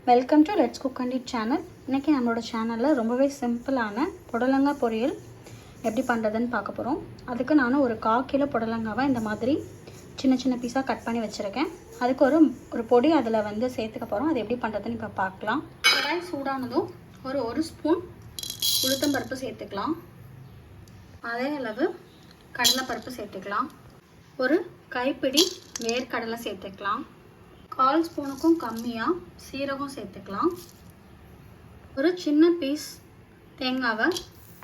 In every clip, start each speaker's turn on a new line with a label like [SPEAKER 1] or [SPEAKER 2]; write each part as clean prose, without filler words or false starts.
[SPEAKER 1] Welcome to let's cook and it channel. இன்றைக்கி நம்மளோட சேனலில் ரொம்பவே சிம்பிளான புடலங்காய் பொரியல் எப்படி பண்ணுறதுன்னு பார்க்க போகிறோம். அதுக்கு நான் ஒரு 1/4 கிலோ புடலங்காவை இந்த மாதிரி சின்ன சின்ன பீஸாக கட் பண்ணி வச்சுருக்கேன். அதுக்கு ஒரு பொடி அதில் சேர்த்துக்க போகிறோம். அது எப்படி பண்ணுறதுன்னு இப்போ பார்க்கலாம். கடாய் சூடானதும் ஒரு ஸ்பூன் உளுத்தம்பருப்பு சேர்த்துக்கலாம். அதே அளவு கடலைப்பருப்பு சேர்த்துக்கலாம். ஒரு கைப்பிடி வேர்க்கடலை சேர்த்துக்கலாம். 1/4 ஸ்பூனுக்கும் கம்மியாக சீரகம் சேர்த்துக்கலாம். ஒரு சின்ன பீஸ் தேங்காவை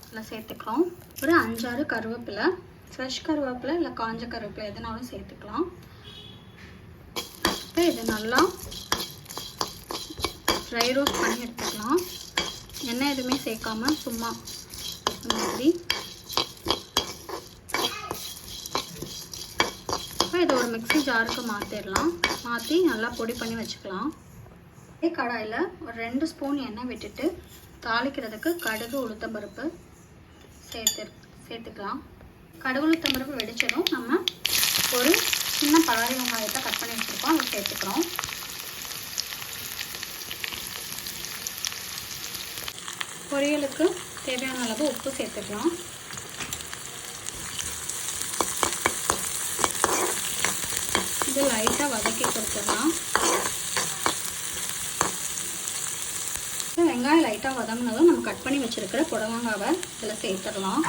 [SPEAKER 1] இதில் சேர்த்துக்கலாம். ஒரு 5-6 கருவேப்பிலை, ஃப்ரெஷ் கருவேப்பிலை இல்லை காஞ்ச கருவேப்பிலை எதுனாலும் சேர்த்துக்கலாம். இப்போ இது நல்லா ட்ரை ரோஸ்ட் பண்ணி எடுத்துக்கலாம். எண்ணெய் எதுவுமே சேர்க்காம சும்மா இந்த மாதிரி. இதை ஒரு மிக்ஸி ஜாருக்கு மாற்றி நல்லா பொடி பண்ணி வச்சுக்கலாம். இதே கடாயில் ஒரு 2 ஸ்பூன் எண்ணெய் விட்டுட்டு தாளிக்கிறதுக்கு கடுகு உளுத்தம்பருப்பு சேர்த்துக்கலாம். கடுகு உளுத்தம்பருப்பு வெடிச்சதும் நம்ம ஒரு சின்ன பலாரி வெங்காயத்தை கட் பண்ணி வச்சுருக்கோம், அதை சேர்த்துக்கிறோம். பொரியலுக்கு தேவையான அளவு உப்பு சேர்த்துக்கலாம். இது லைட்டாக வதக்கி கொடுத்துடலாம். வெங்காயம் லைட்டாக வதங்கினதும் நம்ம கட் பண்ணி வச்சுருக்கிற புடலங்காவை இதில் சேர்த்துடலாம்.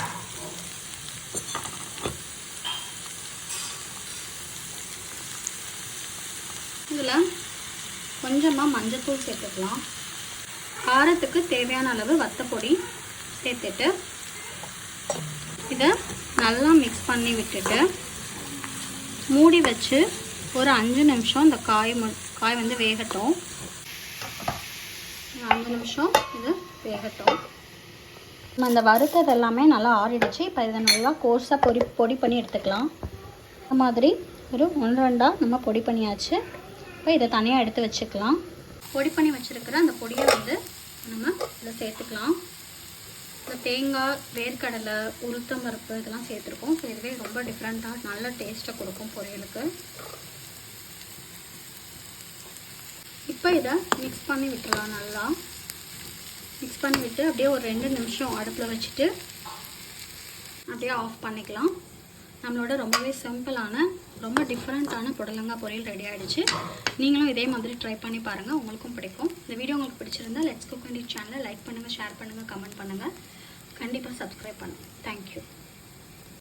[SPEAKER 1] இதில் கொஞ்சமாக மஞ்சள்தூள் சேர்த்துக்கலாம். காரத்துக்கு தேவையான அளவு வத்தப்பொடி சேர்த்துட்டு இதை நல்லா மிக்ஸ் பண்ணி விட்டுட்டு மூடி வச்சு ஒரு 5 நிமிஷம் இந்த காய் வேகட்டும். 5 நிமிஷம் இது வேகட்டும். நம்ம இந்த வறுத்தது எல்லாமே நல்லா ஆறிடுச்சு. இப்போ இதை நல்லா கோர்ஸாக பொடி பண்ணி எடுத்துக்கலாம். இந்த மாதிரி ஒரு 1-2 நம்ம பொடி பண்ணியாச்சு. இப்போ இதை தனியாக எடுத்து வச்சுக்கலாம். பொடி பண்ணி வச்சுருக்கிற அந்த பொடியை நம்ம இதில் சேர்த்துக்கலாம். இந்த தேங்காய், வேர்க்கடலை, உளுத்தம்பருப்பு இதெல்லாம் சேர்த்துருக்கோம். ஸோ இதுவே ரொம்ப டிஃப்ரெண்ட்டாக நல்ல டேஸ்ட்டை கொடுக்கும் பொரியலுக்கு. இப்போ இதை மிக்ஸ் பண்ணி விட்டுலாம். நல்லா மிக்ஸ் பண்ணி விட்டு அப்படியே ஒரு 2 நிமிஷம் அடுப்பில் வச்சுட்டு அப்படியே ஆஃப் பண்ணிக்கலாம். நம்மளோட ரொம்பவே சிம்பிளான ரொம்ப டிஃப்ரெண்ட்டான புடலங்காய் பொரியல் ரெடி ஆகிடுச்சு. நீங்களும் இதே மாதிரி ட்ரை பண்ணி பாருங்கள், உங்களுக்கும் பிடிக்கும். இந்த வீடியோ உங்களுக்கு பிடிச்சிருந்தா லெட்ஸ் குக் அண்ட் இட் சேனலை லைக் பண்ணுங்கள், ஷேர் பண்ணுங்கள், கமெண்ட் பண்ணுங்கள். கண்டிப்பாக சப்ஸ்கிரைப் பண்ணுங்கள். தேங்க்யூ.